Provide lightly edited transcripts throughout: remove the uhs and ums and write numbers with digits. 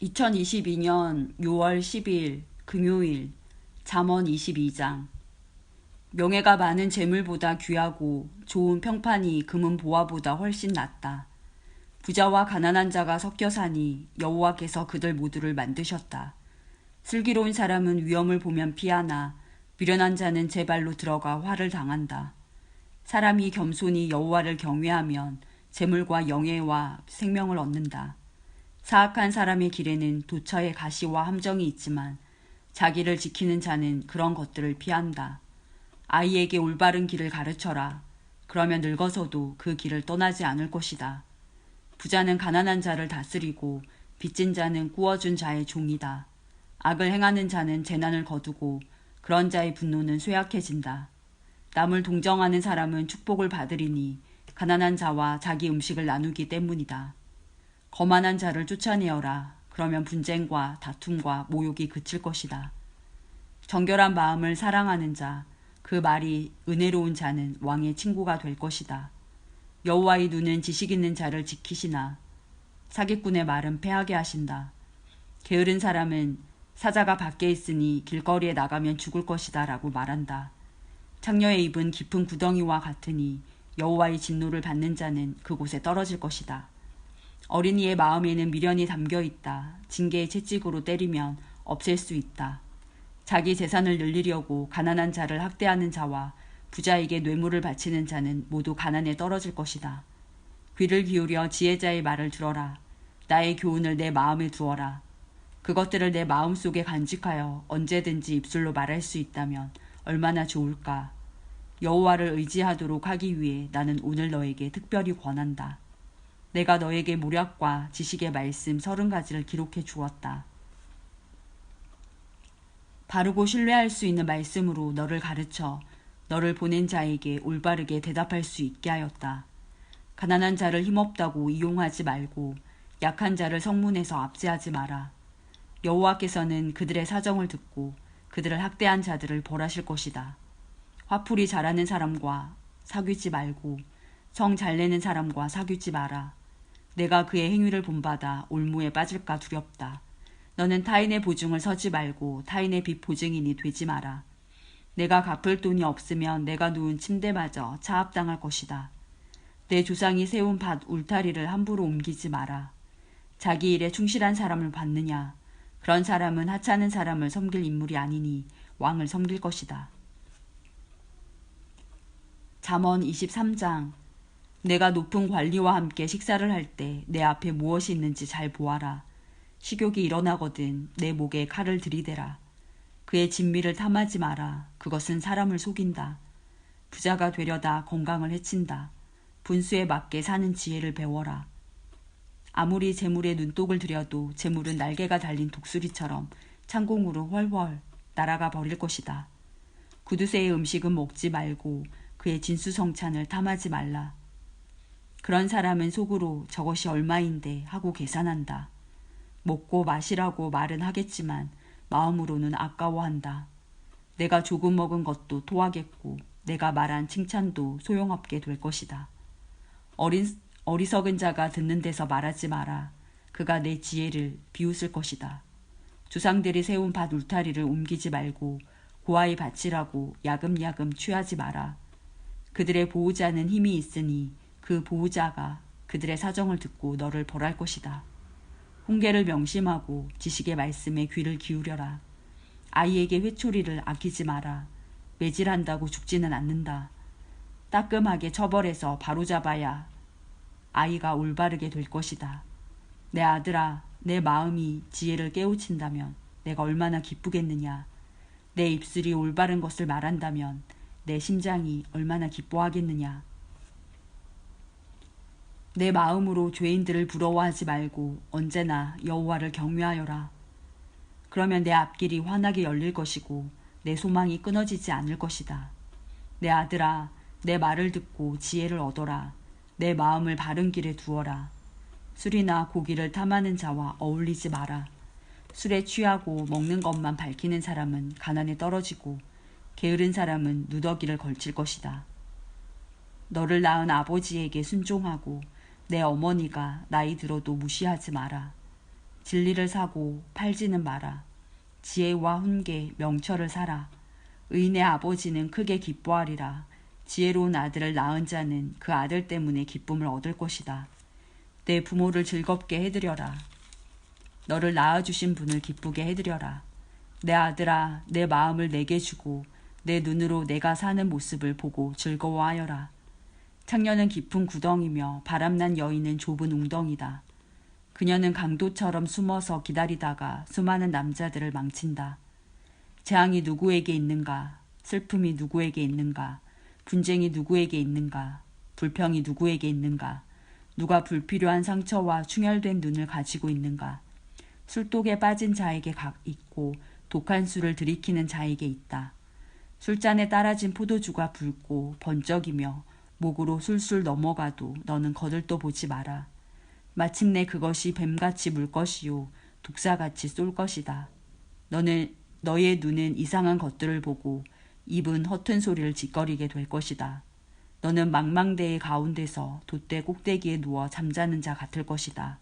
2022년 6월 10일 금요일 잠언 22장. 명예가 많은 재물보다 귀하고 좋은 평판이 금은 보화보다 훨씬 낫다. 부자와 가난한 자가 섞여 사니 여호와께서 그들 모두를 만드셨다. 슬기로운 사람은 위험을 보면 피하나 미련한 자는 제 발로 들어가 화를 당한다. 사람이 겸손히 여호와를 경외하면 재물과 영예와 생명을 얻는다. 사악한 사람의 길에는 도처에 가시와 함정이 있지만 자기를 지키는 자는 그런 것들을 피한다. 아이에게 올바른 길을 가르쳐라. 그러면 늙어서도 그 길을 떠나지 않을 것이다. 부자는 가난한 자를 다스리고 빚진 자는 꾸어준 자의 종이다. 악을 행하는 자는 재난을 거두고 그런 자의 분노는 쇠약해진다. 남을 동정하는 사람은 축복을 받으리니 가난한 자와 자기 음식을 나누기 때문이다. 거만한 자를 쫓아내어라. 그러면 분쟁과 다툼과 모욕이 그칠 것이다. 정결한 마음을 사랑하는 자, 그 말이 은혜로운 자는 왕의 친구가 될 것이다. 여호와의 눈은 지식 있는 자를 지키시나 사기꾼의 말은 패하게 하신다. 게으른 사람은 사자가 밖에 있으니 길거리에 나가면 죽을 것이다 라고 말한다. 창녀의 입은 깊은 구덩이와 같으니 여호와의 진노를 받는 자는 그곳에 떨어질 것이다. 어린이의 마음에는 미련이 담겨있다. 징계의 채찍으로 때리면 없앨 수 있다. 자기 재산을 늘리려고 가난한 자를 학대하는 자와 부자에게 뇌물을 바치는 자는 모두 가난에 떨어질 것이다. 귀를 기울여 지혜자의 말을 들어라. 나의 교훈을 내 마음에 두어라. 그것들을 내 마음속에 간직하여 언제든지 입술로 말할 수 있다면 얼마나 좋을까. 여호와를 의지하도록 하기 위해 나는 오늘 너에게 특별히 권한다. 내가 너에게 모략과 지식의 말씀 30가지를 기록해 주었다. 바르고 신뢰할 수 있는 말씀으로 너를 가르쳐 너를 보낸 자에게 올바르게 대답할 수 있게 하였다. 가난한 자를 힘없다고 이용하지 말고 약한 자를 성문에서 압제하지 마라. 여호와께서는 그들의 사정을 듣고 그들을 학대한 자들을 벌하실 것이다. 화풀이 잘하는 사람과 사귀지 말고 성 잘내는 사람과 사귀지 마라. 내가 그의 행위를 본받아 올무에 빠질까 두렵다. 너는 타인의 보증을 서지 말고 타인의 빚 보증인이 되지 마라. 내가 갚을 돈이 없으면 내가 누운 침대마저 차압당할 것이다. 내 조상이 세운 밭 울타리를 함부로 옮기지 마라. 자기 일에 충실한 사람을 받느냐. 그런 사람은 하찮은 사람을 섬길 인물이 아니니 왕을 섬길 것이다. 잠언 23장. 내가 높은 관리와 함께 식사를 할 때 내 앞에 무엇이 있는지 잘 보아라. 식욕이 일어나거든 내 목에 칼을 들이대라. 그의 진미를 탐하지 마라. 그것은 사람을 속인다. 부자가 되려다 건강을 해친다. 분수에 맞게 사는 지혜를 배워라. 아무리 재물에 눈독을 들여도 재물은 날개가 달린 독수리처럼 창공으로 훨훨 날아가 버릴 것이다. 구두쇠의 음식은 먹지 말고 그의 진수성찬을 탐하지 말라. 그런 사람은 속으로 저것이 얼마인데 하고 계산한다. 먹고 마시라고 말은 하겠지만 마음으로는 아까워한다. 내가 조금 먹은 것도 토하겠고 내가 말한 칭찬도 소용없게 될 것이다. 어리석은 자가 듣는 데서 말하지 마라. 그가 내 지혜를 비웃을 것이다. 조상들이 세운 밭 울타리를 옮기지 말고 고아의 밭이라고 야금야금 취하지 마라. 그들의 보호자는 힘이 있으니 그 보호자가 그들의 사정을 듣고 너를 벌할 것이다. 훈계를 명심하고 지식의 말씀에 귀를 기울여라. 아이에게 회초리를 아끼지 마라. 매질한다고 죽지는 않는다. 따끔하게 처벌해서 바로잡아야 아이가 올바르게 될 것이다. 내 아들아, 내 마음이 지혜를 깨우친다면 내가 얼마나 기쁘겠느냐. 내 입술이 올바른 것을 말한다면 내 심장이 얼마나 기뻐하겠느냐. 내 마음으로 죄인들을 부러워하지 말고 언제나 여호와를 경외하여라. 그러면 내 앞길이 환하게 열릴 것이고 내 소망이 끊어지지 않을 것이다. 내 아들아, 내 말을 듣고 지혜를 얻어라. 내 마음을 바른 길에 두어라. 술이나 고기를 탐하는 자와 어울리지 마라. 술에 취하고 먹는 것만 밝히는 사람은 가난에 떨어지고 게으른 사람은 누더기를 걸칠 것이다. 너를 낳은 아버지에게 순종하고 내 어머니가 나이 들어도 무시하지 마라. 진리를 사고 팔지는 마라. 지혜와 훈계, 명철을 사라. 의인의 아버지는 크게 기뻐하리라. 지혜로운 아들을 낳은 자는 그 아들 때문에 기쁨을 얻을 것이다. 내 부모를 즐겁게 해드려라. 너를 낳아주신 분을 기쁘게 해드려라. 내 아들아, 내 마음을 내게 주고 내 눈으로 내가 사는 모습을 보고 즐거워하여라. 창녀는 깊은 구덩이며 바람난 여인은 좁은 웅덩이다. 그녀는 강도처럼 숨어서 기다리다가 수많은 남자들을 망친다. 재앙이 누구에게 있는가? 슬픔이 누구에게 있는가? 분쟁이 누구에게 있는가? 불평이 누구에게 있는가? 누가 불필요한 상처와 충혈된 눈을 가지고 있는가? 술독에 빠진 자에게 있고 독한 술을 들이키는 자에게 있다. 술잔에 따라진 포도주가 붉고 번쩍이며 목으로 술술 넘어가도 너는 거들떠 보지 마라. 마침내 그것이 뱀같이 물 것이요 독사같이 쏠 것이다. 너의 눈은 이상한 것들을 보고 입은 허튼 소리를 짓거리게 될 것이다. 너는 망망대의 가운데서 돛대 꼭대기에 누워 잠자는 자 같을 것이다.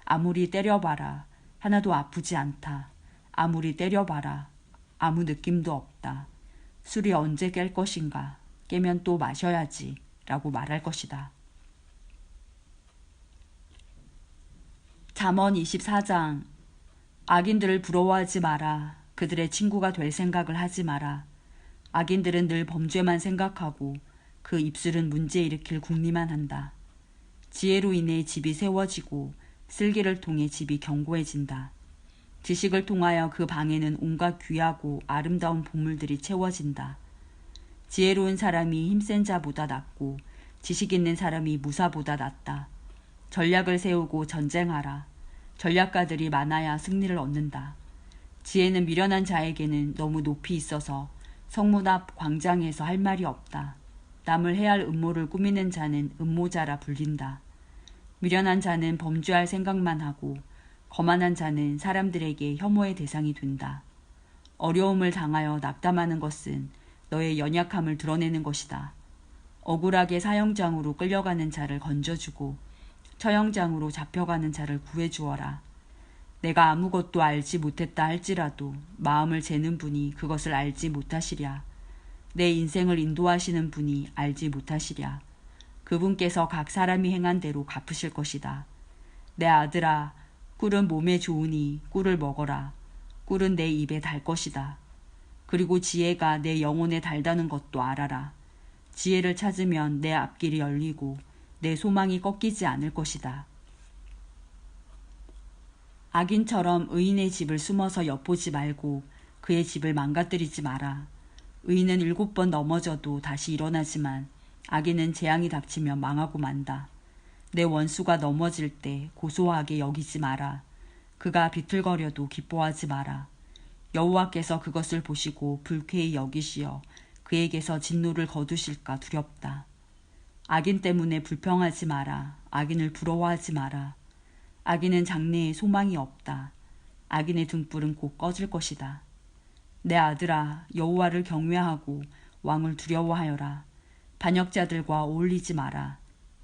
아무리 때려봐라. 하나도 아프지 않다. 아무리 때려봐라. 아무 느낌도 없다. 술이 언제 깰 것인가? 깨면 또 마셔야지. 라고 말할 것이다. 잠언 24장. 악인들을 부러워하지 마라. 그들의 친구가 될 생각을 하지 마라. 악인들은 늘 범죄만 생각하고 그 입술은 문제 일으킬 궁리만 한다. 지혜로 인해 집이 세워지고 슬기를 통해 집이 견고해진다. 지식을 통하여 그 방에는 온갖 귀하고 아름다운 보물들이 채워진다. 지혜로운 사람이 힘센 자보다 낫고 지식 있는 사람이 무사보다 낫다. 전략을 세우고 전쟁하라. 전략가들이 많아야 승리를 얻는다. 지혜는 미련한 자에게는 너무 높이 있어서 성문 앞 광장에서 할 말이 없다. 남을 해할 음모를 꾸미는 자는 음모자라 불린다. 미련한 자는 범죄할 생각만 하고 거만한 자는 사람들에게 혐오의 대상이 된다. 어려움을 당하여 낙담하는 것은 너의 연약함을 드러내는 것이다. 억울하게 사형장으로 끌려가는 자를 건져주고 처형장으로 잡혀가는 자를 구해주어라. 내가 아무것도 알지 못했다 할지라도 마음을 재는 분이 그것을 알지 못하시랴. 내 인생을 인도하시는 분이 알지 못하시랴. 그분께서 각 사람이 행한 대로 갚으실 것이다. 내 아들아, 꿀은 몸에 좋으니 꿀을 먹어라. 꿀은 내 입에 달 것이다. 그리고 지혜가 내 영혼에 달다는 것도 알아라. 지혜를 찾으면 내 앞길이 열리고 내 소망이 꺾이지 않을 것이다. 악인처럼 의인의 집을 숨어서 엿보지 말고 그의 집을 망가뜨리지 마라. 의인은 7번 넘어져도 다시 일어나지만 악인은 재앙이 닥치면 망하고 만다. 내 원수가 넘어질 때 고소하게 여기지 마라. 그가 비틀거려도 기뻐하지 마라. 여호와께서 그것을 보시고 불쾌히 여기시어 그에게서 진노를 거두실까 두렵다. 악인 때문에 불평하지 마라. 악인을 부러워하지 마라. 악인은 장래에 소망이 없다. 악인의 등불은 곧 꺼질 것이다. 내 아들아, 여호와를 경외하고 왕을 두려워하여라. 반역자들과 어울리지 마라.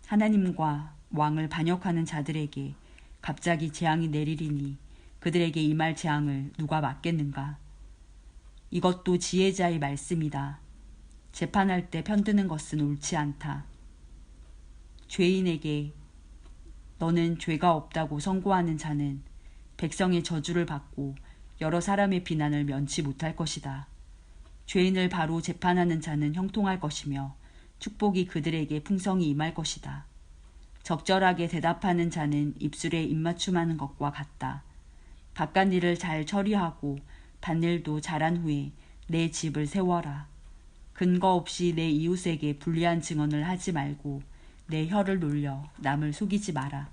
하나님과 왕을 반역하는 자들에게 갑자기 재앙이 내리리니 그들에게 임할 재앙을 누가 막겠는가. 이것도 지혜자의 말씀이다. 재판할 때 편드는 것은 옳지 않다. 죄인에게 너는 죄가 없다고 선고하는 자는 백성의 저주를 받고 여러 사람의 비난을 면치 못할 것이다. 죄인을 바로 재판하는 자는 형통할 것이며 축복이 그들에게 풍성히 임할 것이다. 적절하게 대답하는 자는 입술에 입맞춤하는 것과 같다. 바깥 일을 잘 처리하고 밭일도 잘한 후에 내 집을 세워라. 근거 없이 내 이웃에게 불리한 증언을 하지 말고 내 혀를 놀려 남을 속이지 마라.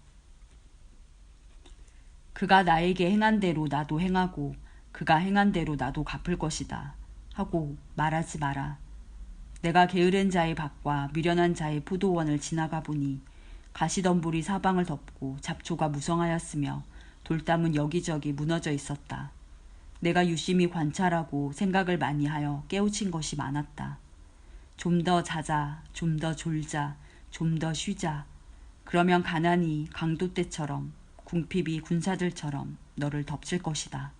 그가 나에게 행한 대로 나도 행하고 그가 행한 대로 나도 갚을 것이다 하고 말하지 마라. 내가 게으른 자의 밭과 미련한 자의 포도원을 지나가 보니 가시덤불이 사방을 덮고 잡초가 무성하였으며 돌담은 여기저기 무너져 있었다. 내가 유심히 관찰하고 생각을 많이 하여 깨우친 것이 많았다. 좀 더 자자, 좀 더 졸자, 좀 더 쉬자. 그러면 가난이 강도 때처럼 궁핍이 군사들처럼 너를 덮칠 것이다.